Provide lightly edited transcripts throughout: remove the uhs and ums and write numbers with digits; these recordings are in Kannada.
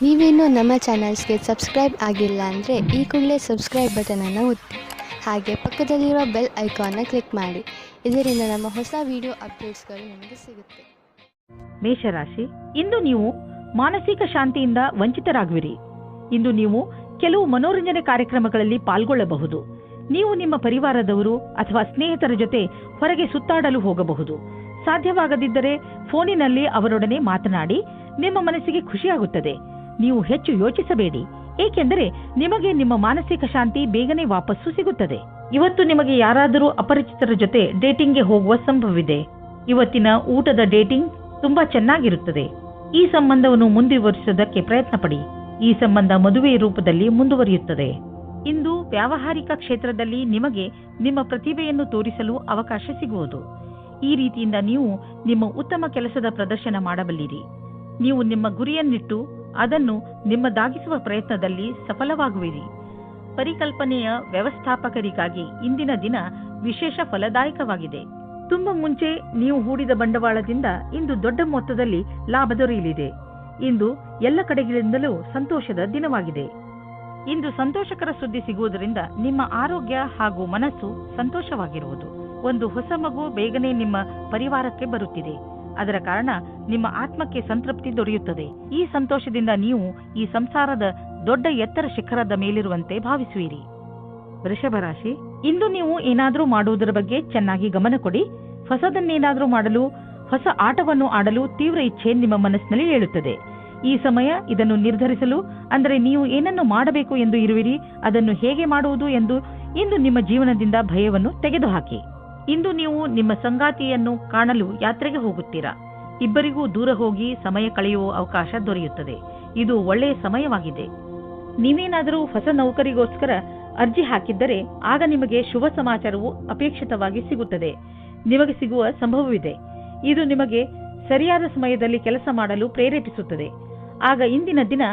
ನೀವೇನೂ ನಮ್ಮ ಚಾನಲ್ಸ್ಗೆ ಸಬ್ಸ್ಕ್ರೈಬ್ ಆಗಿಲ್ಲ ಅಂದರೆ ಈ ಕೂಡಲೇ ಸಬ್ಸ್ಕ್ರೈಬ್ ಬಟನನ್ನು ಒತ್ತಿ ಹಾಗೆ ಪಕ್ಕದಲ್ಲಿರೋ ಬೆಲ್ ಐಕಾನ್ನ ಕ್ಲಿಕ್ ಮಾಡಿ. ಇದರಿಂದ ನಮ್ಮ ಹೊಸ ವಿಡಿಯೋ ಅಪ್ಡೇಟ್ಸ್ಗಳು ನಿಮಗೆ ಸಿಗುತ್ತೆ. ಮೇಷರಾಶಿ, ಇಂದು ನೀವು ಮಾನಸಿಕ ಶಾಂತಿಯಿಂದ ವಂಚಿತರಾಗುವಿರಿ. ಇಂದು ನೀವು ಕೆಲವು ಮನೋರಂಜನೆ ಕಾರ್ಯಕ್ರಮಗಳಲ್ಲಿ ಪಾಲ್ಗೊಳ್ಳಬಹುದು. ನೀವು ನಿಮ್ಮ ಪರಿವಾರದವರು ಅಥವಾ ಸ್ನೇಹಿತರ ಜೊತೆ ಹೊರಗೆ ಸುತ್ತಾಡಲು ಹೋಗಬಹುದು. ಸಾಧ್ಯವಾಗದಿದ್ದರೆ ಫೋನಿನಲ್ಲಿ ಅವರೊಡನೆ ಮಾತನಾಡಿ. ನಿಮ್ಮ ಮನಸ್ಸಿಗೆ ಖುಷಿಯಾಗುತ್ತದೆ. ನೀವು ಹೆಚ್ಚು ಯೋಚಿಸಬೇಡಿ, ಏಕೆಂದರೆ ನಿಮಗೆ ನಿಮ್ಮ ಮಾನಸಿಕ ಶಾಂತಿ ಬೇಗನೆ ವಾಪಸ್ಸು ಸಿಗುತ್ತದೆ. ಇವತ್ತು ನಿಮಗೆ ಯಾರಾದರೂ ಅಪರಿಚಿತರ ಜೊತೆ ಡೇಟಿಂಗ್ಗೆ ಹೋಗುವ ಸಂಭವವಿದೆ. ಇವತ್ತಿನ ಊಟದ ಡೇಟಿಂಗ್ ತುಂಬಾ ಚೆನ್ನಾಗಿರುತ್ತದೆ. ಈ ಸಂಬಂಧವನ್ನು ಮುಂದುವರಿಸುವುದಕ್ಕೆ ಪ್ರಯತ್ನ ಪಡಿ. ಈ ಸಂಬಂಧ ಮದುವೆ ರೂಪದಲ್ಲಿ ಮುಂದುವರಿಯುತ್ತದೆ. ಇಂದು ವ್ಯಾವಹಾರಿಕ ಕ್ಷೇತ್ರದಲ್ಲಿ ನಿಮಗೆ ನಿಮ್ಮ ಪ್ರತಿಭೆಯನ್ನು ತೋರಿಸಲು ಅವಕಾಶ ಸಿಗುವುದು. ಈ ರೀತಿಯಿಂದ ನೀವು ನಿಮ್ಮ ಉತ್ತಮ ಕೆಲಸದ ಪ್ರದರ್ಶನ ಮಾಡಬಲ್ಲಿರಿ. ನೀವು ನಿಮ್ಮ ಗುರಿಯನ್ನಿಟ್ಟು ಅದನ್ನು ನಿಮ್ಮದಾಗಿಸುವ ಪ್ರಯತ್ನದಲ್ಲಿ ಸಫಲವಾಗುವಿರಿ. ಪರಿಕಲ್ಪನೆಯ ವ್ಯವಸ್ಥಾಪಕರಿಗಾಗಿ ಇಂದಿನ ದಿನ ವಿಶೇಷ ಫಲದಾಯಕವಾಗಿದೆ. ತುಂಬ ಮುಂಚೆ ನೀವು ಹೂಡಿದ ಬಂಡವಾಳದಿಂದ ಇಂದು ದೊಡ್ಡ ಮೊತ್ತದಲ್ಲಿ ಲಾಭ ದೊರೆಯಲಿದೆ. ಇಂದು ಎಲ್ಲ ಕಡೆಗಳಿಂದಲೂ ಸಂತೋಷದ ದಿನವಾಗಿದೆ. ಇಂದು ಸಂತೋಷಕರ ಸುದ್ದಿ ಸಿಗುವುದರಿಂದ ನಿಮ್ಮ ಆರೋಗ್ಯ ಹಾಗೂ ಮನಸ್ಸು ಸಂತೋಷವಾಗಿರುವುದು. ಒಂದು ಹೊಸ ಮಗು ಬೇಗನೆ ನಿಮ್ಮ ಪರಿವಾರಕ್ಕೆ ಬರುತ್ತಿದೆ. ಅದರ ಕಾರಣ ನಿಮ್ಮ ಆತ್ಮಕ್ಕೆ ಸಂತೃಪ್ತಿ ದೊರೆಯುತ್ತದೆ. ಈ ಸಂತೋಷದಿಂದ ನೀವು ಈ ಸಂಸಾರದ ದೊಡ್ಡ ಎತ್ತರ ಶಿಖರದ ಮೇಲಿರುವಂತೆ ಭಾವಿಸುವಿರಿ. ವೃಷಭ ರಾಶಿ, ಇಂದು ನೀವು ಏನಾದರೂ ಮಾಡುವುದರ ಬಗ್ಗೆ ಚೆನ್ನಾಗಿ ಗಮನ ಕೊಡಿ. ಹೊಸದನ್ನೇನಾದರೂ ಮಾಡಲು, ಹೊಸ ಆಟವನ್ನು ಆಡಲು ತೀವ್ರ ಇಚ್ಛೆ ನಿಮ್ಮ ಮನಸ್ಸಿನಲ್ಲಿ ಏಳುತ್ತದೆ. ಈ ಸಮಯ ಇದನ್ನು ನಿರ್ಧರಿಸಲು, ಅಂದರೆ ನೀವು ಏನನ್ನು ಮಾಡಬೇಕು ಎಂದು ಇರುವಿರಿ, ಅದನ್ನು ಹೇಗೆ ಮಾಡುವುದು ಎಂದು ಇಂದು ನಿಮ್ಮ ಜೀವನದಿಂದ ಭಯವನ್ನು ತೆಗೆದುಹಾಕಿ. ಇಂದು ನೀವು ನಿಮ್ಮ ಸಂಗಾತಿಯನ್ನು ಕಾಣಲು ಯಾತ್ರೆಗೆ ಹೋಗುತ್ತೀರಾ. ಇಬ್ಬರಿಗೂ ದೂರ ಹೋಗಿ ಸಮಯ ಕಳೆಯುವ ಅವಕಾಶ ದೊರೆಯುತ್ತದೆ. ಇದು ಒಳ್ಳೆಯ ಸಮಯವಾಗಿದೆ. ನೀವೇನಾದರೂ ಹೊಸ ನೌಕರಿಗೋಸ್ಕರ ಅರ್ಜಿ ಹಾಕಿದ್ದರೆ ಆಗ ನಿಮಗೆ ಶುಭ ಸಮಾಚಾರವು ಅಪೇಕ್ಷಿತವಾಗಿ ಸಿಗುತ್ತದೆ. ನಿಮಗೆ ಸಿಗುವ ಸಂಭವವಿದೆ. ಇದು ನಿಮಗೆ ಸರಿಯಾದ ಸಮಯದಲ್ಲಿ ಕೆಲಸ ಮಾಡಲು ಪ್ರೇರೇಪಿಸುತ್ತದೆ. ಆಗ ಇಂದಿನ ದಿನ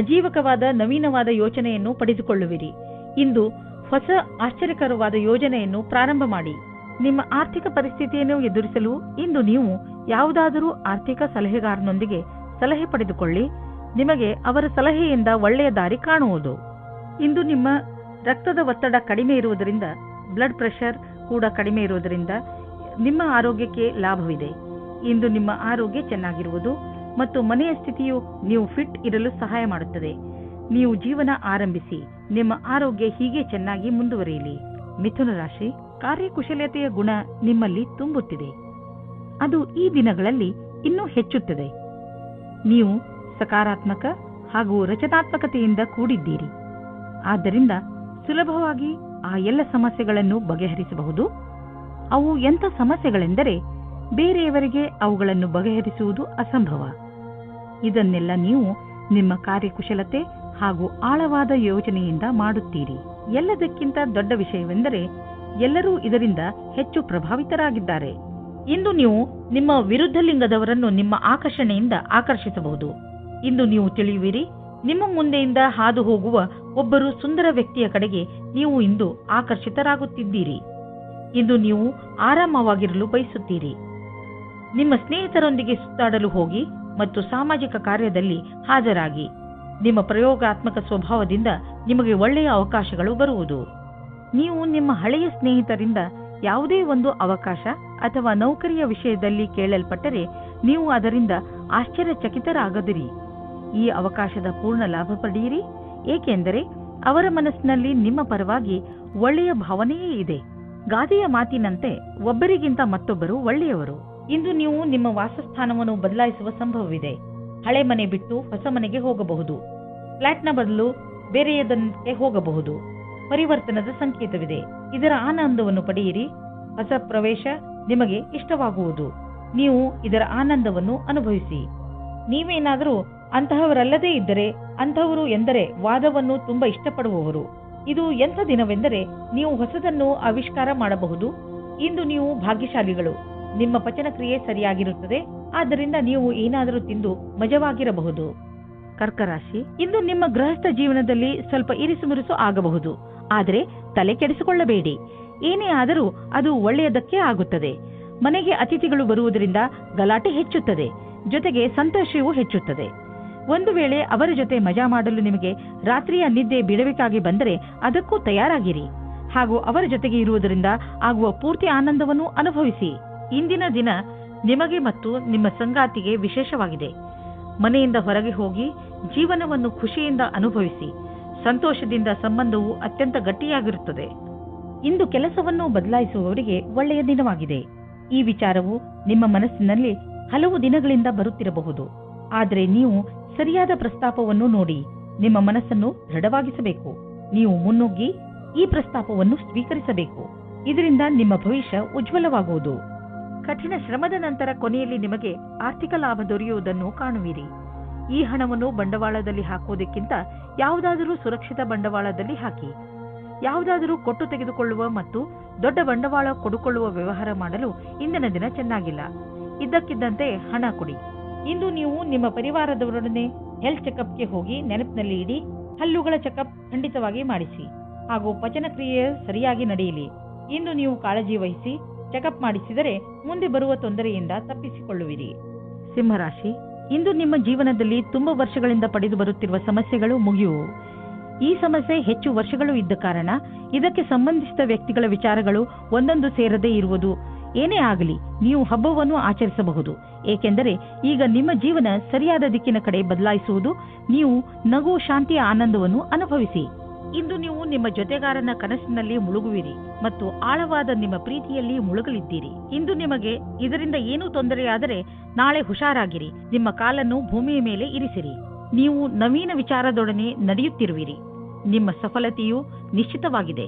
ಅಜೀವಕವಾದ ನವೀನವಾದ ಯೋಚನೆಯನ್ನು ಪಡೆದುಕೊಳ್ಳುವಿರಿ. ಇಂದು ಹೊಸ ಆಶ್ಚರ್ಯಕರವಾದ ಯೋಜನೆಯನ್ನು ಪ್ರಾರಂಭ ಮಾಡಿ. ನಿಮ್ಮ ಆರ್ಥಿಕ ಪರಿಸ್ಥಿತಿಯನ್ನು ಎದುರಿಸಲು ಇಂದು ನೀವು ಯಾವುದಾದರೂ ಆರ್ಥಿಕ ಸಲಹೆಗಾರನೊಂದಿಗೆ ಸಲಹೆ ಪಡೆದುಕೊಳ್ಳಿ. ನಿಮಗೆ ಅವರ ಸಲಹೆಯಿಂದ ಒಳ್ಳೆಯ ದಾರಿ ಕಾಣುವುದು. ಇಂದು ನಿಮ್ಮ ರಕ್ತದ ಒತ್ತಡ ಕಡಿಮೆ ಇರುವುದರಿಂದ, ಬ್ಲಡ್ ಪ್ರೆಷರ್ ಕೂಡ ಕಡಿಮೆ ಇರುವುದರಿಂದ ನಿಮ್ಮ ಆರೋಗ್ಯಕ್ಕೆ ಲಾಭವಿದೆ. ಇಂದು ನಿಮ್ಮ ಆರೋಗ್ಯ ಚೆನ್ನಾಗಿರುವುದು ಮತ್ತು ಮನೆಯ ಸ್ಥಿತಿಯು ನೀವು ಫಿಟ್ ಇರಲು ಸಹಾಯ ಮಾಡುತ್ತದೆ. ನೀವು ಜೀವನ ಆರಂಭಿಸಿ. ನಿಮ್ಮ ಆರೋಗ್ಯ ಹೀಗೆ ಚೆನ್ನಾಗಿ ಮುಂದುವರಿಯಲಿ. ಮಿಥುನ ರಾಶಿ, ಕಾರ್ಯಕುಶಲತೆಯ ಗುಣ ನಿಮ್ಮಲ್ಲಿ ತುಂಬುತ್ತಿದೆ. ಅದು ಈ ದಿನಗಳಲ್ಲಿ ಇನ್ನೂ ಹೆಚ್ಚುತ್ತದೆ. ನೀವು ಸಕಾರಾತ್ಮಕ ಹಾಗೂ ರಚನಾತ್ಮಕತೆಯಿಂದ ಕೂಡಿದ್ದೀರಿ. ಆದ್ದರಿಂದ ಸುಲಭವಾಗಿ ಆ ಎಲ್ಲ ಸಮಸ್ಯೆಗಳನ್ನು ಬಗೆಹರಿಸಬಹುದು. ಅವು ಎಂಥ ಸಮಸ್ಯೆಗಳೆಂದರೆ ಬೇರೆಯವರಿಗೆ ಅವುಗಳನ್ನು ಬಗೆಹರಿಸುವುದು ಅಸಂಭವ. ಇದನ್ನೆಲ್ಲ ನೀವು ನಿಮ್ಮ ಕಾರ್ಯಕುಶಲತೆ ಹಾಗೂ ಆಳವಾದ ಯೋಜನೆಯಿಂದ ಮಾಡುತ್ತೀರಿ. ಎಲ್ಲದಕ್ಕಿಂತ ದೊಡ್ಡ ವಿಷಯವೆಂದರೆ ಎಲ್ಲರೂ ಇದರಿಂದ ಹೆಚ್ಚು ಪ್ರಭಾವಿತರಾಗಿದ್ದಾರೆ. ಇಂದು ನೀವು ನಿಮ್ಮ ವಿರುದ್ಧ ಲಿಂಗದವರನ್ನು ನಿಮ್ಮ ಆಕರ್ಷಣೆಯಿಂದ ಆಕರ್ಷಿಸಬಹುದು. ಇಂದು ನೀವು ತಿಳಿಯುವಿರಿ, ನಿಮ್ಮ ಮುಂದೆಯಿಂದ ಹಾದು ಹೋಗುವ ಒಬ್ಬರು ಸುಂದರ ವ್ಯಕ್ತಿಯ ಕಡೆಗೆ ನೀವು ಇಂದು ಆಕರ್ಷಿತರಾಗುತ್ತಿದ್ದೀರಿ. ಇಂದು ನೀವು ಆರಾಮವಾಗಿರಲು ಬಯಸುತ್ತೀರಿ. ನಿಮ್ಮ ಸ್ನೇಹಿತರೊಂದಿಗೆ ಸುತ್ತಾಡಲು ಹೋಗಿ ಮತ್ತು ಸಾಮಾಜಿಕ ಕಾರ್ಯದಲ್ಲಿ ಹಾಜರಾಗಿ. ನಿಮ್ಮ ಪ್ರಯೋಗಾತ್ಮಕ ಸ್ವಭಾವದಿಂದ ನಿಮಗೆ ಒಳ್ಳೆಯ ಅವಕಾಶಗಳು ಬರುವುದು. ನೀವು ನಿಮ್ಮ ಹಳೆಯ ಸ್ನೇಹಿತರಿಂದ ಯಾವುದೇ ಒಂದು ಅವಕಾಶ ಅಥವಾ ನೌಕರಿಯ ವಿಷಯದಲ್ಲಿ ಕೇಳಲ್ಪಟ್ಟರೆ ನೀವು ಅದರಿಂದ ಆಶ್ಚರ್ಯಚಕಿತರಾಗದಿರಿ. ಈ ಅವಕಾಶದ ಪೂರ್ಣ ಲಾಭ ಪಡೆಯಿರಿ, ಏಕೆಂದರೆ ಅವರ ಮನಸ್ಸಿನಲ್ಲಿ ನಿಮ್ಮ ಪರವಾಗಿ ಒಳ್ಳೆಯ ಭಾವನೆಯೇ ಇದೆ. ಗಾದೆಯ ಮಾತಿನಂತೆ ಒಬ್ಬರಿಗಿಂತ ಮತ್ತೊಬ್ಬರು ಒಳ್ಳೆಯವರು. ಇಂದು ನೀವು ನಿಮ್ಮ ವಾಸಸ್ಥಾನವನ್ನು ಬದಲಾಯಿಸುವ ಸಂಭವವಿದೆ. ಹಳೆ ಮನೆ ಬಿಟ್ಟು ಹೊಸ ಮನೆಗೆ ಹೋಗಬಹುದು. ಫ್ಲಾಟ್ನ ಬದಲು ಬೇರೆಯದಕ್ಕೆ ಹೋಗಬಹುದು. ಪರಿವರ್ತನದ ಸಂಕೇತವಿದೆ. ಇದರ ಆನಂದವನ್ನು ಪಡೆಯಿರಿ. ಹೊಸ ಪ್ರವೇಶ ನಿಮಗೆ ಇಷ್ಟವಾಗುವುದು. ನೀವು ಇದರ ಆನಂದವನ್ನು ಅನುಭವಿಸಿ. ನೀವೇನಾದರೂ ಅಂತಹವರಲ್ಲದೇ ಇದ್ದರೆ, ಅಂತಹವರು ಎಂದರೆ ವಾದವನ್ನು ತುಂಬಾ ಇಷ್ಟಪಡುವವರು. ಇದು ಎಂಥ ದಿನವೆಂದರೆ ನೀವು ಹೊಸದನ್ನು ಆವಿಷ್ಕಾರ ಮಾಡಬಹುದು. ಇಂದು ನೀವು ಭಾಗ್ಯಶಾಲಿಗಳು. ನಿಮ್ಮ ಪಚನ ಕ್ರಿಯೆ ಸರಿಯಾಗಿರುತ್ತದೆ. ಆದ್ದರಿಂದ ನೀವು ಏನಾದರೂ ತಿಂದು ಮಜವಾಗಿರಬಹುದು. ಕರ್ಕರಾಶಿ, ಇಂದು ನಿಮ್ಮ ಗೃಹಸ್ಥ ಜೀವನದಲ್ಲಿ ಸ್ವಲ್ಪ ಇರಿಸುಮುರುಸು ಆಗಬಹುದು. ಆದರೆ ತಲೆ ಕೆಡಿಸಿಕೊಳ್ಳಬೇಡಿ. ಏನೇ ಆದರೂ ಅದು ಒಳ್ಳೆಯದಕ್ಕೆ ಆಗುತ್ತದೆ. ಮನೆಗೆ ಅತಿಥಿಗಳು ಬರುವುದರಿಂದ ಗಲಾಟೆ ಹೆಚ್ಚುತ್ತದೆ. ಜೊತೆಗೆ ಸಂತೋಷವೂ ಹೆಚ್ಚುತ್ತದೆ. ಒಂದು ವೇಳೆ ಅವರ ಜೊತೆ ಮಜಾ ಮಾಡಲು ನಿಮಗೆ ರಾತ್ರಿಯ ನಿದ್ದೆ ಬಿಡಬೇಕಾಗಿ ಬಂದರೆ ಅದಕ್ಕೂ ತಯಾರಾಗಿರಿ ಹಾಗೂ ಅವರ ಜೊತೆಗೆ ಇರುವುದರಿಂದ ಆಗುವ ಪೂರ್ತಿ ಆನಂದವನ್ನು ಅನುಭವಿಸಿ. ಇಂದಿನ ದಿನ ನಿಮಗೆ ಮತ್ತು ನಿಮ್ಮ ಸಂಗಾತಿಗೆ ವಿಶೇಷವಾಗಿದೆ. ಮನೆಯಿಂದ ಹೊರಗೆ ಹೋಗಿ ಜೀವನವನ್ನು ಖುಷಿಯಿಂದ ಅನುಭವಿಸಿ. ಸಂತೋಷದಿಂದ ಸಂಬಂಧವು ಅತ್ಯಂತ ಗಟ್ಟಿಯಾಗಿರುತ್ತದೆ. ಇಂದು ಕೆಲಸವನ್ನು ಬದಲಾಯಿಸುವವರಿಗೆ ಒಳ್ಳೆಯ ದಿನವಾಗಿದೆ. ಈ ವಿಚಾರವು ನಿಮ್ಮ ಮನಸ್ಸಿನಲ್ಲಿ ಹಲವು ದಿನಗಳಿಂದ ಬರುತ್ತಿರಬಹುದು. ಆದರೆ ನೀವು ಸರಿಯಾದ ಪ್ರಸ್ತಾಪವನ್ನು ನೋಡಿ ನಿಮ್ಮ ಮನಸ್ಸನ್ನು ದೃಢವಾಗಿಸಬೇಕು. ನೀವು ಮುನ್ನುಗ್ಗಿ ಈ ಪ್ರಸ್ತಾಪವನ್ನು ಸ್ವೀಕರಿಸಬೇಕು. ಇದರಿಂದ ನಿಮ್ಮ ಭವಿಷ್ಯ ಉಜ್ವಲವಾಗುವುದು. ಕಠಿಣ ಶ್ರಮದ ನಂತರ ಕೊನೆಯಲ್ಲಿ ನಿಮಗೆ ಆರ್ಥಿಕ ಲಾಭ ದೊರೆಯುವುದನ್ನು ಕಾಣುವಿರಿ. ಈ ಹಣವನ್ನು ಬಂಡವಾಳದಲ್ಲಿ ಹಾಕುವುದಕ್ಕಿಂತ ಯಾವುದಾದರೂ ಸುರಕ್ಷಿತ ಬಂಡವಾಳದಲ್ಲಿ ಹಾಕಿ. ಯಾವುದಾದರೂ ಕೊಟ್ಟು ತೆಗೆದುಕೊಳ್ಳುವ ಮತ್ತು ದೊಡ್ಡ ಬಂಡವಾಳ ಕೊಡುಕೊಳ್ಳುವ ವ್ಯವಹಾರ ಮಾಡಲು ಇಂದಿನ ದಿನ ಚೆನ್ನಾಗಿಲ್ಲ. ಇದ್ದಕ್ಕಿದ್ದಂತೆ ಹಣ ಕೊಡಿ. ಇಂದು ನೀವು ನಿಮ್ಮ ಪರಿವಾರದವರೊಡನೆ ಹೆಲ್ತ್ ಚೆಕಪ್ಗೆ ಹೋಗಿ ನೆನಪಿನಲ್ಲಿ ಇಡಿ. ಹಲ್ಲುಗಳ ಚೆಕಪ್ ಖಂಡಿತವಾಗಿ ಮಾಡಿಸಿ ಹಾಗೂ ಪಚನ ಕ್ರಿಯೆ ಸರಿಯಾಗಿ ನಡೆಯಲಿ. ಇಂದು ನೀವು ಕಾಳಜಿ ವಹಿಸಿ ಚೆಕಪ್ ಮಾಡಿಸಿದರೆ ಮುಂದೆ ಬರುವ ತೊಂದರೆಯಿಂದ ತಪ್ಪಿಸಿಕೊಳ್ಳುವಿರಿ. ಸಿಂಹರಾಶಿ, ಇಂದು ನಿಮ್ಮ ಜೀವನದಲ್ಲಿ ತುಂಬಾ ವರ್ಷಗಳಿಂದ ಪಡೆದು ಬರುತ್ತಿರುವ ಸಮಸ್ಯೆಗಳು ಮುಗಿಯುವು. ಈ ಸಮಸ್ಯೆ ಹೆಚ್ಚು ವರ್ಷಗಳು ಇದ್ದ ಕಾರಣ ಇದಕ್ಕೆ ಸಂಬಂಧಿಸಿದ ವ್ಯಕ್ತಿಗಳ ವಿಚಾರಗಳು ಒಂದೊಂದು ಸೇರದೇ ಇರುವುದು. ಏನೇ ಆಗಲಿ ನೀವು ಹಬ್ಬವನ್ನು ಆಚರಿಸಬಹುದು. ಏಕೆಂದರೆ ಈಗ ನಿಮ್ಮ ಜೀವನ ಸರಿಯಾದ ದಿಕ್ಕಿನ ಕಡೆ ಬದಲಾಯಿಸುವುದು. ನೀವು ನಗು, ಶಾಂತಿಯ ಆನಂದವನ್ನು ಅನುಭವಿಸಿ. ಇಂದು ನೀವು ನಿಮ್ಮ ಜೊತೆಗಾರನ ಕನಸಿನಲ್ಲಿ ಮುಳುಗುವಿರಿ ಮತ್ತು ಆಳವಾದ ನಿಮ್ಮ ಪ್ರೀತಿಯಲ್ಲಿ ಮುಳುಗಲಿದ್ದೀರಿ. ಇಂದು ನಿಮಗೆ ಇದರಿಂದ ಏನೂ ತೊಂದರೆಯಾದರೆ ನಾಳೆ ಹುಷಾರಾಗಿರಿ. ನಿಮ್ಮ ಕಾಲನ್ನು ಭೂಮಿಯ ಮೇಲೆ ಇರಿಸಿರಿ. ನೀವು ನವೀನ ವಿಚಾರದೊಡನೆ ನಡೆಯುತ್ತಿರುವಿರಿ. ನಿಮ್ಮ ಸಫಲತೆಯು ನಿಶ್ಚಿತವಾಗಿದೆ.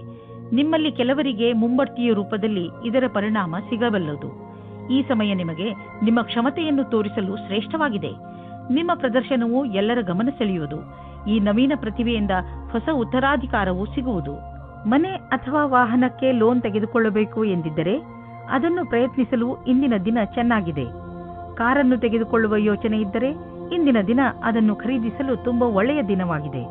ನಿಮ್ಮಲ್ಲಿ ಕೆಲವರಿಗೆ ಮುಂಬಡ್ತಿಯ ರೂಪದಲ್ಲಿ ಇದರ ಪರಿಣಾಮ ಸಿಗಬಲ್ಲದು. ಈ ಸಮಯ ನಿಮಗೆ ನಿಮ್ಮ ಕ್ಷಮತೆಯನ್ನು ತೋರಿಸಲು ಶ್ರೇಷ್ಠವಾಗಿದೆ. ನಿಮ್ಮ ಪ್ರದರ್ಶನವು ಎಲ್ಲರ ಗಮನ ಸೆಳೆಯುವುದು. ಈ ನವೀನ ಪ್ರತಿಭೆಯಿಂದ ಹೊಸ ಉತ್ತರಾಧಿಕಾರವು ಸಿಗುವುದು. ಮನೆ ಅಥವಾ ವಾಹನಕ್ಕೆ ಲೋನ್ ತೆಗೆದುಕೊಳ್ಳಬೇಕು ಎಂದಿದ್ದರೆ ಅದನ್ನು ಪ್ರಯತ್ನಿಸಲು ಇಂದಿನ ದಿನ ಚೆನ್ನಾಗಿದೆ. ಕಾರನ್ನು ತೆಗೆದುಕೊಳ್ಳುವ ಯೋಚನೆ ಇದ್ದರೆ ಇಂದಿನ ದಿನ ಅದನ್ನು ಖರೀದಿಸಲು ತುಂಬಾ ಒಳ್ಳೆಯ ದಿನವಾಗಿದೆ.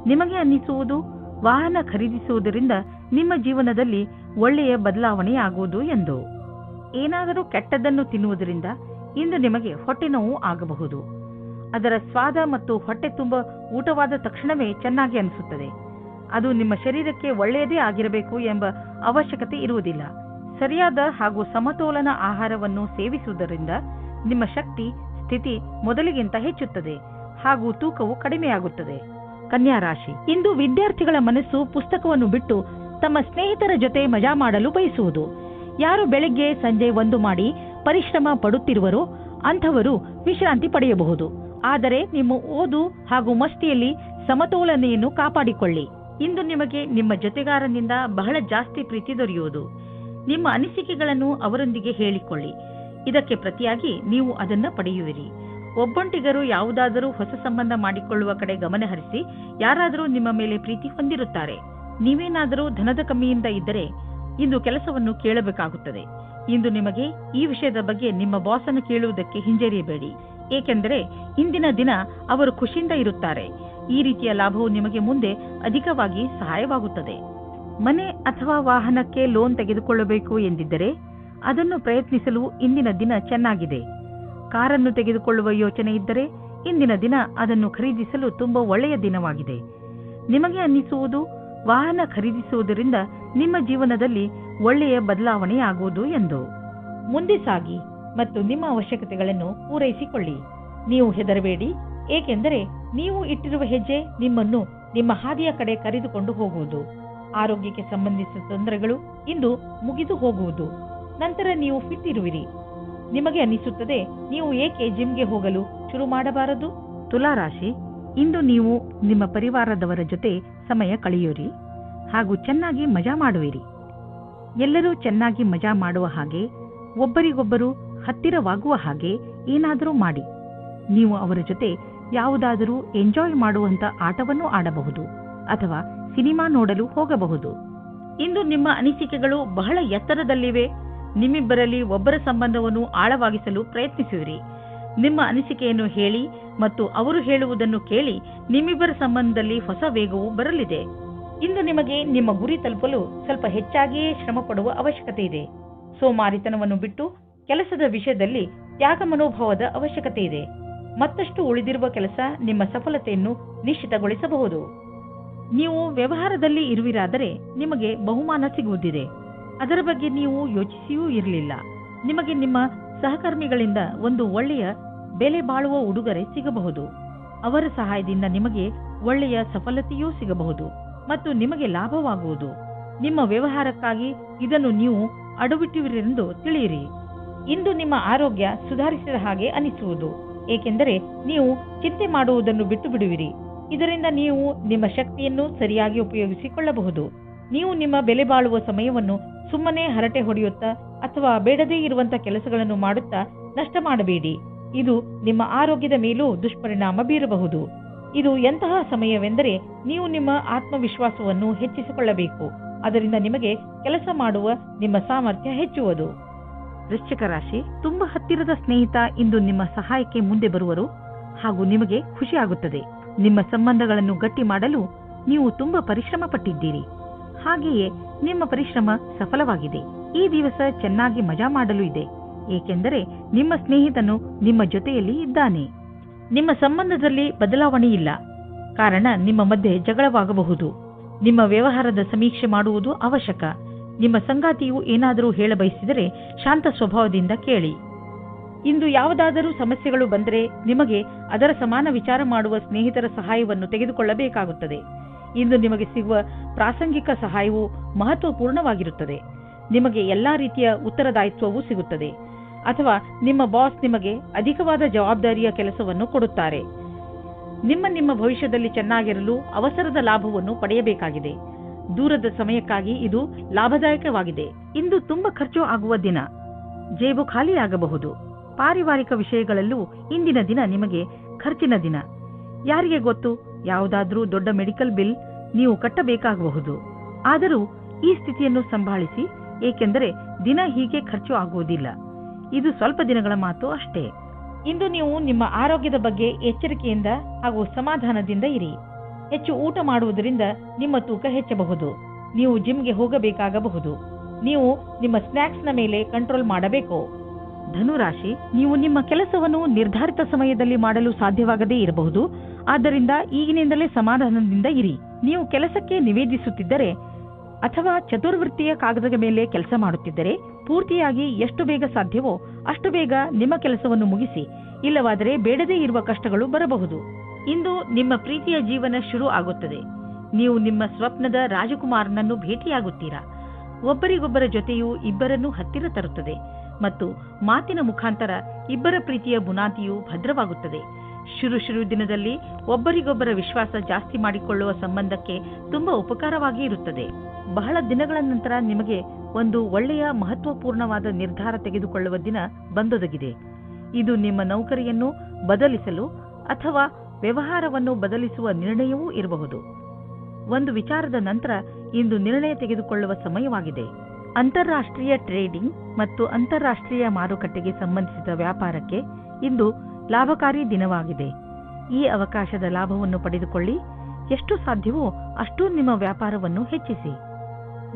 ನಿಮಗೆ ಅನ್ನಿಸುವುದು ವಾಹನ ಖರೀದಿಸುವುದರಿಂದ ನಿಮ್ಮ ಜೀವನದಲ್ಲಿ ಒಳ್ಳೆಯ ಬದಲಾವಣೆಯಾಗುವುದು ಎಂದು. ಏನಾದರೂ ಕೆಟ್ಟದ್ದನ್ನು ತಿನ್ನುವುದರಿಂದ ಇಂದು ನಿಮಗೆ ಹೊಟ್ಟೆ ನೋವು ಆಗಬಹುದು. ಅದರ ಸ್ವಾದ ಮತ್ತು ಹೊಟ್ಟೆ ತುಂಬ ಊಟವಾದ ತಕ್ಷಣವೇ ಚೆನ್ನಾಗಿ ಅನಿಸುತ್ತದೆ. ಅದು ನಿಮ್ಮ ಶರೀರಕ್ಕೆ ಒಳ್ಳೆಯದೇ ಆಗಿರಬೇಕು ಎಂಬ ಅವಶ್ಯಕತೆ ಇರುವುದಿಲ್ಲ. ಸರಿಯಾದ ಹಾಗೂ ಸಮತೋಲನ ಆಹಾರವನ್ನು ಸೇವಿಸುವುದರಿಂದ ನಿಮ್ಮ ಶಕ್ತಿ ಸ್ಥಿತಿ ಮೊದಲಿಗಿಂತ ಹೆಚ್ಚುತ್ತದೆ ಹಾಗೂ ತೂಕವು ಕಡಿಮೆಯಾಗುತ್ತದೆ. ಕನ್ಯಾ ರಾಶಿ, ಇಂದು ವಿದ್ಯಾರ್ಥಿಗಳ ಮನಸ್ಸು ಪುಸ್ತಕವನ್ನು ಬಿಟ್ಟು ತಮ್ಮ ಸ್ನೇಹಿತರ ಜೊತೆ ಮಜಾ ಮಾಡಲು ಬಯಸುವುದು. ಯಾರು ಬೆಳಗ್ಗೆ ಸಂಜೆ ಒಂದು ಮಾಡಿ ಪರಿಶ್ರಮ ಪಡುತ್ತಿರುವರೋ ಅಂಥವರು ವಿಶ್ರಾಂತಿ ಪಡೆಯಬಹುದು. ಆದರೆ ನಿಮ್ಮ ಓದು ಹಾಗೂ ಮಸ್ತಿಯಲ್ಲಿ ಸಮತೋಲನೆಯನ್ನು ಕಾಪಾಡಿಕೊಳ್ಳಿ. ಇಂದು ನಿಮಗೆ ನಿಮ್ಮ ಜೊತೆಗಾರನಿಂದ ಬಹಳ ಜಾಸ್ತಿ ಪ್ರೀತಿ ದೊರೆಯುವುದು. ನಿಮ್ಮ ಅನಿಸಿಕೆಗಳನ್ನು ಅವರೊಂದಿಗೆ ಹೇಳಿಕೊಳ್ಳಿ. ಇದಕ್ಕೆ ಪ್ರತಿಯಾಗಿ ನೀವು ಅದನ್ನು ಪಡೆಯುವಿರಿ. ಒಬ್ಬೊಂಟಿಗರು ಯಾವುದಾದರೂ ಹೊಸ ಸಂಬಂಧ ಮಾಡಿಕೊಳ್ಳುವ ಕಡೆ ಗಮನ ಹರಿಸಿ ಯಾರಾದರೂ ನಿಮ್ಮ ಮೇಲೆ ಪ್ರೀತಿ ಹೊಂದಿರುತ್ತಾರೆ. ನೀವೇನಾದರೂ ಧನದ ಕಮ್ಮಿಯಿಂದ ಇದ್ದರೆ ಇಂದು ಕೆಲಸವನ್ನು ಕೇಳಬೇಕಾಗುತ್ತದೆ. ಇಂದು ನಿಮಗೆ ಈ ವಿಷಯದ ಬಗ್ಗೆ ನಿಮ್ಮ ಬಾಸನ್ನು ಕೇಳುವುದಕ್ಕೆ ಹಿಂಜರಿಯಬೇಡಿ. ಏಕೆಂದರೆ ಇಂದಿನ ದಿನ ಅವರು ಖುಷಿಯಿಂದ ಇರುತ್ತಾರೆ. ಈ ರೀತಿಯ ಲಾಭವು ನಿಮಗೆ ಮುಂದೆ ಅಧಿಕವಾಗಿ ಸಹಾಯವಾಗುತ್ತದೆ. ಮನೆ ಅಥವಾ ವಾಹನಕ್ಕೆ ಲೋನ್ ತೆಗೆದುಕೊಳ್ಳಬೇಕು ಎಂದಿದ್ದರೆ ಅದನ್ನು ಪ್ರಯತ್ನಿಸಲು ಇಂದಿನ ದಿನ ಚೆನ್ನಾಗಿದೆ. ಕಾರನ್ನು ತೆಗೆದುಕೊಳ್ಳುವ ಯೋಚನೆ ಇದ್ದರೆ ಇಂದಿನ ದಿನ ಅದನ್ನು ಖರೀದಿಸಲು ತುಂಬಾ ಒಳ್ಳೆಯ ದಿನವಾಗಿದೆ. ನಿಮಗೆ ಅನ್ನಿಸುವುದು ವಾಹನ ಖರೀದಿಸುವುದರಿಂದ ನಿಮ್ಮ ಜೀವನದಲ್ಲಿ ಒಳ್ಳೆಯ ಬದಲಾವಣೆಯಾಗುವುದು ಎಂದು. ಮುಂದೆ ಸಾಗಿ ಮತ್ತು ನಿಮ್ಮ ಅವಶ್ಯಕತೆಗಳನ್ನು ಪೂರೈಸಿಕೊಳ್ಳಿ. ನೀವು ಹೆದರಬೇಡಿ, ಏಕೆಂದರೆ ನೀವು ಇಟ್ಟಿರುವ ಹೆಜ್ಜೆ ನಿಮ್ಮನ್ನು ನಿಮ್ಮ ಹಾದಿಯ ಕಡೆ ಕರೆದುಕೊಂಡು ಹೋಗುವುದು. ಆರೋಗ್ಯಕ್ಕೆ ಸಂಬಂಧಿಸಿದ ತೊಂದರೆಗಳು ಇಂದು ಮುಗಿದು ಹೋಗುವುದು. ನಂತರ ನೀವು ಫಿಟ್ ಇರುವಿರಿ. ನಿಮಗೆ ಅನ್ನಿಸುತ್ತದೆ, ನೀವು ಏಕೆ ಜಿಮ್ಗೆ ಹೋಗಲು ಶುರು ಮಾಡಬಾರದು? ತುಲಾರಾಶಿ, ಇಂದು ನೀವು ನಿಮ್ಮ ಪರಿವಾರದವರ ಜೊತೆ ಸಮಯ ಕಳೆಯುವಿರಿ ಹಾಗೂ ಚೆನ್ನಾಗಿ ಮಜಾ ಮಾಡುವಿರಿ. ಎಲ್ಲರೂ ಚೆನ್ನಾಗಿ ಮಜಾ ಮಾಡುವ ಹಾಗೆ, ಒಬ್ಬರಿಗೊಬ್ಬರು ಹತ್ತಿರವಾಗುವ ಹಾಗೆ ಏನಾದರೂ ಮಾಡಿ. ನೀವು ಅವರ ಜೊತೆ ಯಾವುದಾದರೂ ಎಂಜಾಯ್ ಮಾಡುವಂತ ಆಟವನ್ನು ಆಡಬಹುದು ಅಥವಾ ಸಿನಿಮಾ ನೋಡಲು ಹೋಗಬಹುದು. ಇಂದು ನಿಮ್ಮ ಅನಿಸಿಕೆಗಳು ಬಹಳ ಎತ್ತರದಲ್ಲಿವೆ. ನಿಮ್ಮಿಬ್ಬರಲ್ಲಿ ಒಬ್ಬರ ಸಂಬಂಧವನ್ನು ಆಳವಾಗಿಸಲು ಪ್ರಯತ್ನಿಸುವಿರಿ. ನಿಮ್ಮ ಅನಿಸಿಕೆಯನ್ನು ಹೇಳಿ ಮತ್ತು ಅವರು ಹೇಳುವುದನ್ನು ಕೇಳಿ ನಿಮ್ಮಿಬ್ಬರ ಸಂಬಂಧದಲ್ಲಿ ಹೊಸ ವೇಗವು ಬರಲಿದೆ. ಇಂದು ನಿಮಗೆ ನಿಮ್ಮ ಗುರಿ ತಲುಪಲು ಸ್ವಲ್ಪ ಹೆಚ್ಚಾಗಿಯೇ ಶ್ರಮ ಪಡುವ ಅವಶ್ಯಕತೆ ಇದೆ. ಸೋಮಾರಿತನವನ್ನು ಬಿಟ್ಟು ಕೆಲಸದ ವಿಷಯದಲ್ಲಿ ತ್ಯಾಗ ಮನೋಭಾವದ ಅವಶ್ಯಕತೆ ಇದೆ. ಮತ್ತಷ್ಟು ಉಳಿದಿರುವ ಕೆಲಸ ನಿಮ್ಮ ಸಫಲತೆಯನ್ನು ನಿಶ್ಚಿತಗೊಳಿಸಬಹುದು. ನೀವು ವ್ಯವಹಾರದಲ್ಲಿ ಇರುವಿರಾದರೆ ನಿಮಗೆ ಬಹುಮಾನ ಸಿಗುವುದಿದೆ. ಅದರ ಬಗ್ಗೆ ನೀವು ಯೋಚಿಸಿಯೂ ಇರಲಿಲ್ಲ. ನಿಮಗೆ ನಿಮ್ಮ ಸಹಕರ್ಮಿಗಳಿಂದ ಒಂದು ಒಳ್ಳೆಯ ಬೆಲೆ ಬಾಳುವ ಉಡುಗೊರೆ ಸಿಗಬಹುದು. ಅವರ ಸಹಾಯದಿಂದ ನಿಮಗೆ ಒಳ್ಳೆಯ ಸಫಲತೆಯೂ ಸಿಗಬಹುದು ಮತ್ತು ನಿಮಗೆ ಲಾಭವಾಗುವುದು. ನಿಮ್ಮ ವ್ಯವಹಾರಕ್ಕಾಗಿ ಇದನ್ನು ನೀವು ಅಡವಿಟ್ಟುವಿರೆಂದು ತಿಳಿಯಿರಿ. ಇಂದು ನಿಮ್ಮ ಆರೋಗ್ಯ ಸುಧಾರಿಸಿದ ಹಾಗೆ ಅನಿಸುವುದು, ಏಕೆಂದರೆ ನೀವು ಚಿಂತೆ ಮಾಡುವುದನ್ನು ಬಿಟ್ಟು ಬಿಡುವಿರಿ. ಇದರಿಂದ ನೀವು ನಿಮ್ಮ ಶಕ್ತಿಯನ್ನು ಸರಿಯಾಗಿ ಉಪಯೋಗಿಸಿಕೊಳ್ಳಬಹುದು. ನೀವು ನಿಮ್ಮ ಬೆಲೆ ಬಾಳುವ ಸಮಯವನ್ನು ಸುಮ್ಮನೆ ಹರಟೆ ಹೊಡೆಯುತ್ತಾ ಅಥವಾ ಬೇಡದೇ ಇರುವಂತ ಕೆಲಸಗಳನ್ನು ಮಾಡುತ್ತಾ ನಷ್ಟ ಮಾಡಬೇಡಿ. ಇದು ನಿಮ್ಮ ಆರೋಗ್ಯದ ಮೇಲೂ ದುಷ್ಪರಿಣಾಮ ಬೀರಬಹುದು. ಇದು ಎಂತಹ ಸಮಯವೆಂದರೆ ನೀವು ನಿಮ್ಮ ಆತ್ಮವಿಶ್ವಾಸವನ್ನು ಹೆಚ್ಚಿಸಿಕೊಳ್ಳಬೇಕು. ಅದರಿಂದ ನಿಮಗೆ ಕೆಲಸ ಮಾಡುವ ನಿಮ್ಮ ಸಾಮರ್ಥ್ಯ ಹೆಚ್ಚುವುದು. ವೃಶ್ಚಿಕ ರಾಶಿ, ತುಂಬಾ ಹತ್ತಿರದ ಸ್ನೇಹಿತ ಇಂದು ನಿಮ್ಮ ಸಹಾಯಕ್ಕೆ ಮುಂದೆ ಬರುವರು ಹಾಗೂ ನಿಮಗೆ ಖುಷಿಯಾಗುತ್ತದೆ. ನಿಮ್ಮ ಸಂಬಂಧಗಳನ್ನು ಗಟ್ಟಿ ಮಾಡಲು ನೀವು ತುಂಬಾ ಪರಿಶ್ರಮ ಪಟ್ಟಿದ್ದೀರಿ. ಹಾಗೆಯೇ ನಿಮ್ಮ ಪರಿಶ್ರಮ ಸಫಲವಾಗಿದೆ. ಈ ದಿವಸ ಚೆನ್ನಾಗಿ ಮಜಾ ಮಾಡಲು ಇದೆ, ಏಕೆಂದರೆ ನಿಮ್ಮ ಸ್ನೇಹಿತನು ನಿಮ್ಮ ಜೊತೆಯಲ್ಲಿ ಇದ್ದಾನೆ. ನಿಮ್ಮ ಸಂಬಂಧದಲ್ಲಿ ಬದಲಾವಣೆ ಇಲ್ಲ, ಕಾರಣ ನಿಮ್ಮ ಮಧ್ಯೆ ಜಗಳವಾಗಬಹುದು. ನಿಮ್ಮ ವ್ಯವಹಾರದ ಸಮೀಕ್ಷೆ ಮಾಡುವುದು ಅವಶ್ಯಕ. ನಿಮ್ಮ ಸಂಗಾತಿಯು ಏನಾದರೂ ಹೇಳಬಯಸಿದರೆ ಶಾಂತ ಸ್ವಭಾವದಿಂದ ಕೇಳಿ. ಇಂದು ಯಾವುದಾದರೂ ಸಮಸ್ಯೆಗಳು ಬಂದರೆ ನಿಮಗೆ ಅದರ ಸಮಾನ ವಿಚಾರ ಮಾಡುವ ಸ್ನೇಹಿತರ ಸಹಾಯವನ್ನು ತೆಗೆದುಕೊಳ್ಳಬೇಕಾಗುತ್ತದೆ. ಇಂದು ನಿಮಗೆ ಸಿಗುವ ಪ್ರಾಸಂಗಿಕ ಸಹಾಯವು ಮಹತ್ವಪೂರ್ಣವಾಗಿರುತ್ತದೆ. ನಿಮಗೆ ಎಲ್ಲಾ ರೀತಿಯ ಉತ್ತರದಾಯಿತ್ವವೂ ಸಿಗುತ್ತದೆ, ಅಥವಾ ನಿಮ್ಮ ಬಾಸ್ ನಿಮಗೆ ಅಧಿಕವಾದ ಜವಾಬ್ದಾರಿಯ ಕೆಲಸವನ್ನು ಕೊಡುತ್ತಾರೆ. ನಿಮ್ಮ ಭವಿಷ್ಯದಲ್ಲಿ ಚೆನ್ನಾಗಿರಲು ಅವಸರದ ಲಾಭವನ್ನು ಪಡೆಯಬೇಕಾಗಿದೆ. ದೂರದ ಸಮಯಕ್ಕಾಗಿ ಇದು ಲಾಭದಾಯಕವಾಗಿದೆ. ಇಂದು ತುಂಬಾ ಖರ್ಚು ಆಗುವ ದಿನ, ಜೇಬು ಖಾಲಿಯಾಗಬಹುದು. ಪಾರಿವಾರಿಕ ವಿಷಯಗಳಲ್ಲೂ ಇಂದಿನ ದಿನ ನಿಮಗೆ ಖರ್ಚಿನ ದಿನ. ಯಾರಿಗೆ ಗೊತ್ತು, ಯಾವುದಾದ್ರೂ ದೊಡ್ಡ ಮೆಡಿಕಲ್ ಬಿಲ್ ನೀವು ಕಟ್ಟಬೇಕಾಗಬಹುದು. ಆದರೂ ಈ ಸ್ಥಿತಿಯನ್ನು ಸಂಭಾಳಿಸಿ, ಏಕೆಂದರೆ ದಿನ ಹೀಗೆ ಖರ್ಚು ಆಗುವುದಿಲ್ಲ. ಇದು ಸ್ವಲ್ಪ ದಿನಗಳ ಮಾತು ಅಷ್ಟೇ. ಇಂದು ನೀವು ನಿಮ್ಮ ಆರೋಗ್ಯದ ಬಗ್ಗೆ ಎಚ್ಚರಿಕೆಯಿಂದ ಹಾಗೂ ಸಮಾಧಾನದಿಂದ ಇರಿ. ಹೆಚ್ಚು ಊಟ ಮಾಡುವುದರಿಂದ ನಿಮ್ಮ ತೂಕ ಹೆಚ್ಚಬಹುದು. ನೀವು ಜಿಮ್ಗೆ ಹೋಗಬೇಕಾಗಬಹುದು. ನೀವು ನಿಮ್ಮ ಸ್ನ್ಯಾಕ್ಸ್ನ ಮೇಲೆ ಕಂಟ್ರೋಲ್ ಮಾಡಬೇಕು. ಧನುರಾಶಿ, ನೀವು ನಿಮ್ಮ ಕೆಲಸವನ್ನು ನಿರ್ಧಾರಿತ ಸಮಯದಲ್ಲಿ ಮಾಡಲು ಸಾಧ್ಯವಾಗದೇ ಇರಬಹುದು. ಆದ್ದರಿಂದ ಈಗಿನಿಂದಲೇ ಸಮಾಧಾನದಿಂದ ಇರಿ. ನೀವು ಕೆಲಸಕ್ಕೆ ನಿವೇದಿಸುತ್ತಿದ್ದರೆ ಅಥವಾ ಚತುರ್ವೃತ್ತಿಯ ಕಾಗದದ ಮೇಲೆ ಕೆಲಸ ಮಾಡುತ್ತಿದ್ದರೆ ಪೂರ್ತಿಯಾಗಿ ಎಷ್ಟು ಬೇಗ ಸಾಧ್ಯವೋ ಅಷ್ಟು ಬೇಗ ನಿಮ್ಮ ಕೆಲಸವನ್ನು ಮುಗಿಸಿ. ಇಲ್ಲವಾದರೆ ಬೇಡದೇ ಇರುವ ಕಷ್ಟಗಳು ಬರಬಹುದು. ಇಂದು ನಿಮ್ಮ ಪ್ರೀತಿಯ ಜೀವನ ಶುರು ಆಗುತ್ತದೆ. ನೀವು ನಿಮ್ಮ ಸ್ವಪ್ನದ ರಾಜಕುಮಾರನನ್ನು ಭೇಟಿಯಾಗುತ್ತೀರಾ. ಒಬ್ಬರಿಗೊಬ್ಬರ ಜೊತೆಯು ಇಬ್ಬರನ್ನು ಹತ್ತಿರ ತರುತ್ತದೆ ಮತ್ತು ಮಾತಿನ ಮುಖಾಂತರ ಇಬ್ಬರ ಪ್ರೀತಿಯ ಬುನಾದಿಯು ಭದ್ರವಾಗುತ್ತದೆ. ಶುರು ದಿನದಲ್ಲಿ ಒಬ್ಬರಿಗೊಬ್ಬರ ವಿಶ್ವಾಸ ಜಾಸ್ತಿ ಮಾಡಿಕೊಳ್ಳುವ ಸಂಬಂಧಕ್ಕೆ ತುಂಬಾ ಉಪಕಾರವಾಗಿ ಇರುತ್ತದೆ. ಬಹಳ ದಿನಗಳ ನಂತರ ನಿಮಗೆ ಒಂದು ಒಳ್ಳೆಯ ಮಹತ್ವಪೂರ್ಣವಾದ ನಿರ್ಧಾರ ತೆಗೆದುಕೊಳ್ಳುವ ದಿನ ಬಂದೊದಗಿದೆ. ಇದು ನಿಮ್ಮ ನೌಕರಿಯನ್ನು ಬದಲಿಸಲು ಅಥವಾ ವ್ಯವಹಾರವನ್ನು ಬದಲಿಸುವ ನಿರ್ಣಯವೂ ಇರಬಹುದು. ಒಂದು ವಿಚಾರದ ನಂತರ ಇಂದು ನಿರ್ಣಯ ತೆಗೆದುಕೊಳ್ಳುವ ಸಮಯವಾಗಿದೆ. ಅಂತಾರಾಷ್ಟ್ರೀಯ ಟ್ರೇಡಿಂಗ್ ಮತ್ತು ಅಂತಾರಾಷ್ಟ್ರೀಯ ಮಾರುಕಟ್ಟೆಗೆ ಸಂಬಂಧಿಸಿದ ವ್ಯಾಪಾರಕ್ಕೆ ಇಂದು ಲಾಭಕಾರಿ ದಿನವಾಗಿದೆ. ಈ ಅವಕಾಶದ ಲಾಭವನ್ನು ಪಡೆದುಕೊಳ್ಳಿ. ಎಷ್ಟು ಸಾಧ್ಯವೋ ಅಷ್ಟು ನಿಮ್ಮ ವ್ಯಾಪಾರವನ್ನು ಹೆಚ್ಚಿಸಿ.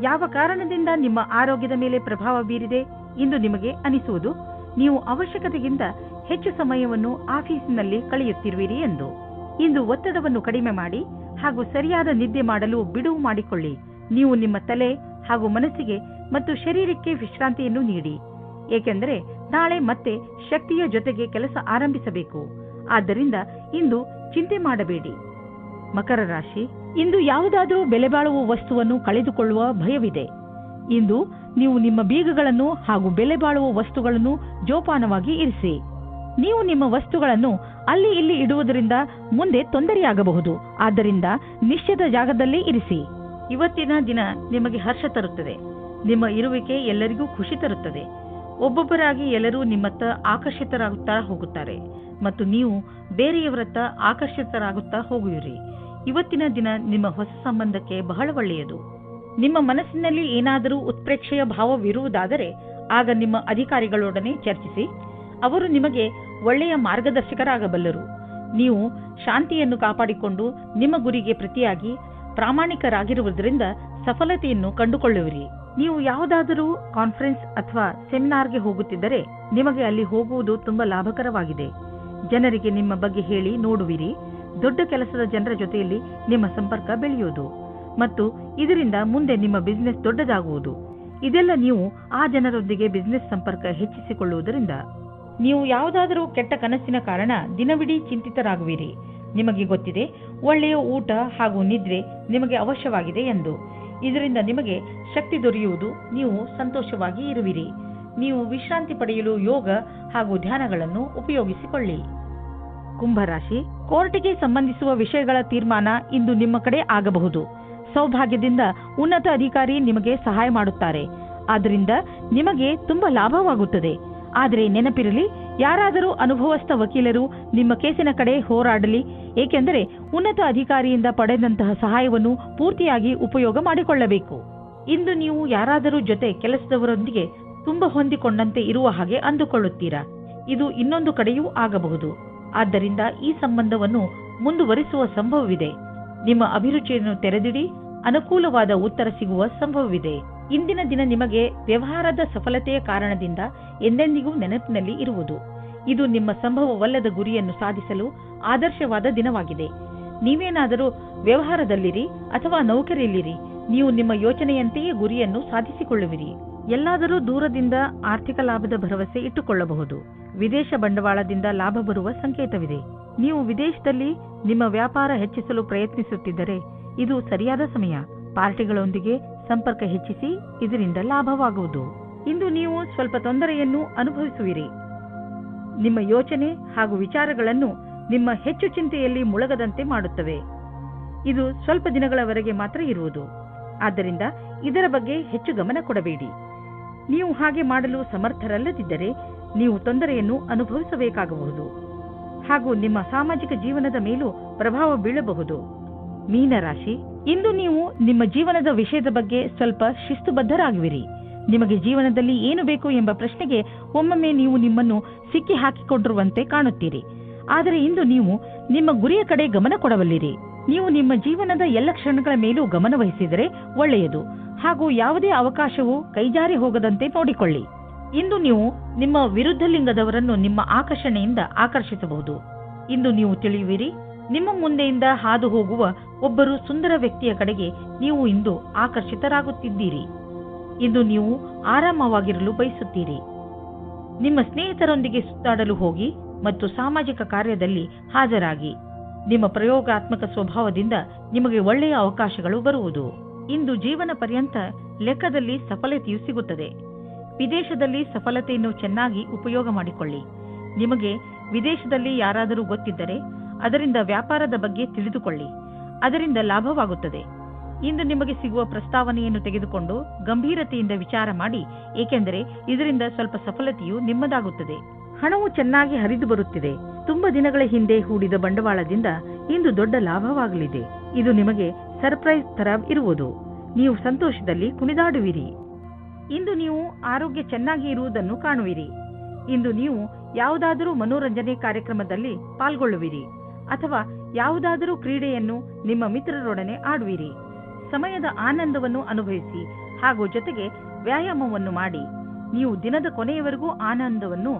ಯಾವ ಕಾರಣದಿಂದ ನಿಮ್ಮ ಆರೋಗ್ಯದ ಮೇಲೆ ಪ್ರಭಾವ ಬೀರಿದೆ ಇಂದು ನಿಮಗೆ ಅನಿಸುವುದು ನೀವು ಅವಶ್ಯಕತೆಗಿಂತ ಹೆಚ್ಚು ಸಮಯವನ್ನು ಆಫೀಸಿನಲ್ಲಿ ಕಳೆಯುತ್ತಿರುವಿರಿ ಎಂದು. ಇಂದು ಒತ್ತಡವನ್ನು ಕಡಿಮೆ ಮಾಡಿ ಹಾಗೂ ಸರಿಯಾದ ನಿದ್ದೆ ಮಾಡಲು ಬಿಡುವು ಮಾಡಿಕೊಳ್ಳಿ. ನೀವು ನಿಮ್ಮ ತಲೆ ಹಾಗೂ ಮನಸ್ಸಿಗೆ ಮತ್ತು ಶರೀರಕ್ಕೆ ವಿಶ್ರಾಂತಿಯನ್ನು ನೀಡಿ, ಏಕೆಂದರೆ ನಾಳೆ ಮತ್ತೆ ಶಕ್ತಿಯ ಜೊತೆಗೆ ಕೆಲಸ ಆರಂಭಿಸಬೇಕು. ಆದ್ದರಿಂದ ಇಂದು ಚಿಂತೆ ಮಾಡಬೇಡಿ. ಮಕರ ರಾಶಿ, ಇಂದು ಯಾವುದಾದರೂ ಬೆಲೆ ಬಾಳುವ ವಸ್ತುವನ್ನು ಕಳೆದುಕೊಳ್ಳುವ ಭಯವಿದೆ. ಇಂದು ನೀವು ನಿಮ್ಮ ಬೀಗಗಳನ್ನು ಹಾಗೂ ಬೆಲೆ ಬಾಳುವ ವಸ್ತುಗಳನ್ನು ಜೋಪಾನವಾಗಿ ಇರಿಸಿ. ನೀವು ನಿಮ್ಮ ವಸ್ತುಗಳನ್ನು ಅಲ್ಲಿ ಇಲ್ಲಿ ಇಡುವುದರಿಂದ ಮುಂದೆ ತೊಂದರೆಯಾಗಬಹುದು. ಆದ್ದರಿಂದ ನಿಶ್ಚಿತ ಜಾಗದಲ್ಲೇ ಇರಿಸಿ. ಇವತ್ತಿನ ದಿನ ನಿಮಗೆ ಹರ್ಷ ತರುತ್ತದೆ. ನಿಮ್ಮ ಇರುವಿಕೆ ಎಲ್ಲರಿಗೂ ಖುಷಿ ತರುತ್ತದೆ. ಒಬ್ಬೊಬ್ಬರಾಗಿ ಎಲ್ಲರೂ ನಿಮ್ಮತ್ತ ಆಕರ್ಷಿತರಾಗುತ್ತಾ ಹೋಗುತ್ತಾರೆ ಮತ್ತು ನೀವು ಬೇರೆಯವರತ್ತ ಆಕರ್ಷಿತರಾಗುತ್ತಾ ಹೋಗುವಿರಿ. ಇವತ್ತಿನ ದಿನ ನಿಮ್ಮ ಹೊಸ ಸಂಬಂಧಕ್ಕೆ ಬಹಳ ಒಳ್ಳೆಯದು. ನಿಮ್ಮ ಮನಸ್ಸಿನಲ್ಲಿ ಏನಾದರೂ ಉತ್ಪ್ರೇಕ್ಷೆಯ ಭಾವವಿರುವುದಾದರೆ ಆಗ ನಿಮ್ಮ ಅಧಿಕಾರಿಗಳೊಡನೆ ಚರ್ಚಿಸಿ. ಅವರು ನಿಮಗೆ ಒಳ್ಳೆಯ ಮಾರ್ಗದರ್ಶಕರಾಗಬಲ್ಲರು. ನೀವು ಶಾಂತಿಯನ್ನು ಕಾಪಾಡಿಕೊಂಡು ನಿಮ್ಮ ಗುರಿಗೆ ಪ್ರತಿಯಾಗಿ ಪ್ರಾಮಾಣಿಕರಾಗಿರುವುದರಿಂದ ಸಫಲತೆಯನ್ನು ಕಂಡುಕೊಳ್ಳುವಿರಿ. ನೀವು ಯಾವುದಾದರೂ ಕಾನ್ಫರೆನ್ಸ್ ಅಥವಾ ಸೆಮಿನಾರ್ಗೆ ಹೋಗುತ್ತಿದ್ದರೆ ನಿಮಗೆ ಅಲ್ಲಿ ಹೋಗುವುದು ತುಂಬಾ ಲಾಭಕರವಾಗಿದೆ. ಜನರಿಗೆ ನಿಮ್ಮ ಬಗ್ಗೆ ಹೇಳಿ ನೋಡುವಿರಿ. ದೊಡ್ಡ ಕೆಲಸದ ಜನರ ಜೊತೆಯಲ್ಲಿ ನಿಮ್ಮ ಸಂಪರ್ಕ ಬೆಳೆಯುವುದು ಮತ್ತು ಇದರಿಂದ ಮುಂದೆ ನಿಮ್ಮ ಬಿಸಿನೆಸ್ ದೊಡ್ಡದಾಗುವುದು. ಇದೆಲ್ಲ ನೀವು ಆ ಜನರೊಂದಿಗೆ ಬಿಸಿನೆಸ್ ಸಂಪರ್ಕ ಹೆಚ್ಚಿಸಿಕೊಳ್ಳುವುದರಿಂದ. ನೀವು ಯಾವುದಾದರೂ ಕೆಟ್ಟ ಕನಸಿನ ಕಾರಣ ದಿನವಿಡೀ ಚಿಂತಿತರಾಗುವಿರಿ. ನಿಮಗೆ ಗೊತ್ತಿದೆ, ಒಳ್ಳೆಯ ಊಟ ಹಾಗೂ ನಿದ್ರೆ ನಿಮಗೆ ಅವಶ್ಯವಾಗಿದೆ ಎಂದು. ಇದರಿಂದ ನಿಮಗೆ ಶಕ್ತಿ ದೊರೆಯುವುದು, ನೀವು ಸಂತೋಷವಾಗಿ ಇರುವಿರಿ. ನೀವು ವಿಶ್ರಾಂತಿ ಪಡೆಯಲು ಯೋಗ ಹಾಗೂ ಧ್ಯಾನಗಳನ್ನು ಉಪಯೋಗಿಸಿಕೊಳ್ಳಿ. ಕುಂಭರಾಶಿ, ಕೋರ್ಟಿಗೆ ಸಂಬಂಧಿಸುವ ವಿಷಯಗಳ ತೀರ್ಮಾನ ಇಂದು ನಿಮ್ಮ ಕಡೆ ಆಗಬಹುದು. ಸೌಭಾಗ್ಯದಿಂದ ಉನ್ನತ ಅಧಿಕಾರಿ ನಿಮಗೆ ಸಹಾಯ ಮಾಡುತ್ತಾರೆ. ಆದ್ದರಿಂದ ನಿಮಗೆ ತುಂಬಾ ಲಾಭವಾಗುತ್ತದೆ. ಆದರೆ ನೆನಪಿರಲಿ, ಯಾರಾದರೂ ಅನುಭವಸ್ಥ ವಕೀಲರು ನಿಮ್ಮ ಕೇಸಿನ ಕಡೆ ಹೋರಾಡಲಿ, ಏಕೆಂದರೆ ಉನ್ನತ ಅಧಿಕಾರಿಯಿಂದ ಪಡೆದಂತಹ ಸಹಾಯವನ್ನು ಪೂರ್ತಿಯಾಗಿ ಉಪಯೋಗ ಮಾಡಿಕೊಳ್ಳಬೇಕು. ಇಂದು ನೀವು ಯಾರಾದರೂ ಜೊತೆ ಕೆಲಸದವರೊಂದಿಗೆ ತುಂಬಾ ಹೊಂದಿಕೊಂಡಂತೆ ಇರುವ ಹಾಗೆ ಅಂದುಕೊಳ್ಳುತ್ತೀರಾ. ಇದು ಇನ್ನೊಂದು ಕಡೆಯೂ ಆಗಬಹುದು. ಆದ್ದರಿಂದ ಈ ಸಂಬಂಧವನ್ನು ಮುಂದುವರಿಸುವ ಸಂಭವವಿದೆ. ನಿಮ್ಮ ಅಭಿರುಚಿಯನ್ನು ತೆರೆದಿಡಿ, ಅನುಕೂಲವಾದ ಉತ್ತರ ಸಿಗುವ ಸಂಭವವಿದೆ. ಇಂದಿನ ದಿನ ನಿಮಗೆ ವ್ಯವಹಾರದ ಸಫಲತೆಯ ಕಾರಣದಿಂದ ಎಂದೆಂದಿಗೂ ನೆನಪಿನಲ್ಲಿ ಇರುವುದು. ಇದು ನಿಮ್ಮ ಸಂಭವವಲ್ಲದ ಗುರಿಯನ್ನು ಸಾಧಿಸಲು ಆದರ್ಶವಾದ ದಿನವಾಗಿದೆ. ನೀವೇನಾದರೂ ವ್ಯವಹಾರದಲ್ಲಿರಿ ಅಥವಾ ನೌಕರಿಯಲ್ಲಿರಿ, ನೀವು ನಿಮ್ಮ ಯೋಚನೆಯಂತೆಯೇ ಗುರಿಯನ್ನು ಸಾಧಿಸಿಕೊಳ್ಳುವಿರಿ. ಎಲ್ಲಾದರೂ ದೂರದಿಂದ ಆರ್ಥಿಕ ಲಾಭದ ಭರವಸೆ ಇಟ್ಟುಕೊಳ್ಳಬಹುದು. ವಿದೇಶ ಬಂಡವಾಳದಿಂದ ಲಾಭ ಬರುವ ಸಂಕೇತವಿದೆ. ನೀವು ವಿದೇಶದಲ್ಲಿ ನಿಮ್ಮ ವ್ಯಾಪಾರ ಹೆಚ್ಚಿಸಲು ಪ್ರಯತ್ನಿಸುತ್ತಿದ್ದರೆ ಇದು ಸರಿಯಾದ ಸಮಯ. ಪಾರ್ಟಿಗಳೊಂದಿಗೆ ಸಂಪರ್ಕ ಹೆಚ್ಚಿಸಿ, ಇದರಿಂದ ಲಾಭವಾಗುವುದು. ಇಂದು ನೀವು ಸ್ವಲ್ಪ ತೊಂದರೆಯನ್ನು ಅನುಭವಿಸುವಿರಿ. ನಿಮ್ಮ ಯೋಚನೆ ಹಾಗೂ ವಿಚಾರಗಳನ್ನು ನಿಮ್ಮ ಹೆಚ್ಚು ಚಿಂತೆಯಲ್ಲಿ ಮುಳುಗದಂತೆ ಮಾಡುತ್ತವೆ. ಇದು ಸ್ವಲ್ಪ ದಿನಗಳವರೆಗೆ ಮಾತ್ರ ಇರುವುದು. ಆದ್ದರಿಂದ ಇದರ ಬಗ್ಗೆ ಹೆಚ್ಚು ಗಮನ ಕೊಡಬೇಡಿ. ನೀವು ಹಾಗೆ ಮಾಡಲು ಸಮರ್ಥರಲ್ಲದಿದ್ದರೆ ನೀವು ತೊಂದರೆಯನ್ನು ಅನುಭವಿಸಬೇಕಾಗಬಹುದು ಹಾಗೂ ನಿಮ್ಮ ಸಾಮಾಜಿಕ ಜೀವನದ ಮೇಲೂ ಪ್ರಭಾವ ಬೀಳಬಹುದು. ಮೀನರಾಶಿ, ಇಂದು ನೀವು ನಿಮ್ಮ ಜೀವನದ ವಿಷಯದ ಬಗ್ಗೆ ಸ್ವಲ್ಪ ಶಿಸ್ತುಬದ್ಧರಾಗುವಿರಿ. ನಿಮಗೆ ಜೀವನದಲ್ಲಿ ಏನು ಬೇಕು ಎಂಬ ಪ್ರಶ್ನೆಗೆ ಒಮ್ಮೊಮ್ಮೆ ನೀವು ನಿಮ್ಮನ್ನು ಸಿಕ್ಕಿ ಹಾಕಿಕೊಂಡಿರುವಂತೆ ಕಾಣುತ್ತೀರಿ. ಆದರೆ ಇಂದು ನೀವು ನಿಮ್ಮ ಗುರಿಯ ಕಡೆ ಗಮನ ಕೊಡಬಲ್ಲಿರಿ. ನೀವು ನಿಮ್ಮ ಜೀವನದ ಎಲ್ಲ ಕ್ಷಣಗಳ ಮೇಲೂ ಗಮನ ವಹಿಸಿದರೆ ಒಳ್ಳೆಯದು ಹಾಗೂ ಯಾವುದೇ ಅವಕಾಶವೂ ಕೈಜಾರಿ ಹೋಗದಂತೆ ನೋಡಿಕೊಳ್ಳಿ. ಇಂದು ನೀವು ನಿಮ್ಮ ವಿರುದ್ಧ ಲಿಂಗದವರನ್ನು ನಿಮ್ಮ ಆಕರ್ಷಣೆಯಿಂದ ಆಕರ್ಷಿಸಬಹುದು. ಇಂದು ನೀವು ತಿಳಿಯುವಿರಿ, ನಿಮ್ಮ ಮುಂದೆಯಿಂದ ಹಾದು ಹೋಗುವ ಒಬ್ಬರು ಸುಂದರ ವ್ಯಕ್ತಿಯ ಕಡೆಗೆ ನೀವು ಇಂದು ಆಕರ್ಷಿತರಾಗುತ್ತಿದ್ದೀರಿ. ಇಂದು ನೀವು ಆರಾಮವಾಗಿರಲು ಬಯಸುತ್ತೀರಿ. ನಿಮ್ಮ ಸ್ನೇಹಿತರೊಂದಿಗೆ ಸುತ್ತಾಡಲು ಹೋಗಿ ಮತ್ತು ಸಾಮಾಜಿಕ ಕಾರ್ಯದಲ್ಲಿ ಹಾಜರಾಗಿ. ನಿಮ್ಮ ಪ್ರಯೋಗಾತ್ಮಕ ಸ್ವಭಾವದಿಂದ ನಿಮಗೆ ಒಳ್ಳೆಯ ಅವಕಾಶಗಳು ಬರುವುದು. ಇಂದು ಜೀವನ ಪರ್ಯಂತ ಲೆಕ್ಕದಲ್ಲಿ ಸಫಲತೆಯು ಸಿಗುತ್ತದೆ. ವಿದೇಶದಲ್ಲಿ ಸಫಲತೆಯನ್ನು ಚೆನ್ನಾಗಿ ಉಪಯೋಗ ಮಾಡಿಕೊಳ್ಳಿ. ನಿಮಗೆ ವಿದೇಶದಲ್ಲಿ ಯಾರಾದರೂ ಗೊತ್ತಿದ್ದರೆ ಅದರಿಂದ ವ್ಯಾಪಾರದ ಬಗ್ಗೆ ತಿಳಿದುಕೊಳ್ಳಿ. ಅದರಿಂದ ಲಾಭವಾಗುತ್ತದೆ. ಇಂದು ನಿಮಗೆ ಸಿಗುವ ಪ್ರಸ್ತಾವನೆಯನ್ನು ತೆಗೆದುಕೊಂಡು ಗಂಭೀರತೆಯಿಂದ ವಿಚಾರ ಮಾಡಿ, ಏಕೆಂದರೆ ಇದರಿಂದ ಸ್ವಲ್ಪ ಸಫಲತೆಯು ನಿಮ್ಮದಾಗುತ್ತದೆ. ಹಣವು ಚೆನ್ನಾಗಿ ಹರಿದು ಬರುತ್ತಿದೆ. ತುಂಬಾ ದಿನಗಳ ಹಿಂದೆ ಹೂಡಿದ ಬಂಡವಾಳದಿಂದ ಇಂದು ದೊಡ್ಡ ಲಾಭವಾಗಲಿದೆ. ಇದು ನಿಮಗೆ ಸರ್ಪ್ರೈಸ್ ತರ ಇರುವುದು. ನೀವು ಸಂತೋಷದಲ್ಲಿ ಕುಣಿದಾಡುವಿರಿ. ಇಂದು ನೀವು ಆರೋಗ್ಯ ಚೆನ್ನಾಗಿ ಇರುವುದನ್ನು ಕಾಣುವಿರಿ. ಇಂದು ನೀವು ಯಾವುದಾದರೂ ಮನೋರಂಜನೆ ಕಾರ್ಯಕ್ರಮದಲ್ಲಿ ಪಾಲ್ಗೊಳ್ಳುವಿರಿ ಅಥವಾ ಯಾವುದಾದರೂ ಕ್ರೀಡೆಯನ್ನು ನಿಮ್ಮ ಮಿತ್ರರೊಡನೆ ಆಡುವಿರಿ. ಸಮಯದ ಆನಂದವನ್ನು ಅನುಭವಿಸಿ ಹಾಗೂ ಜೊತೆಗೆ ವ್ಯಾಯಾಮವನ್ನು ಮಾಡಿ. ನೀವು ದಿನದ ಕೊನೆಯವರೆಗೂ ಆನಂದವನ್ನು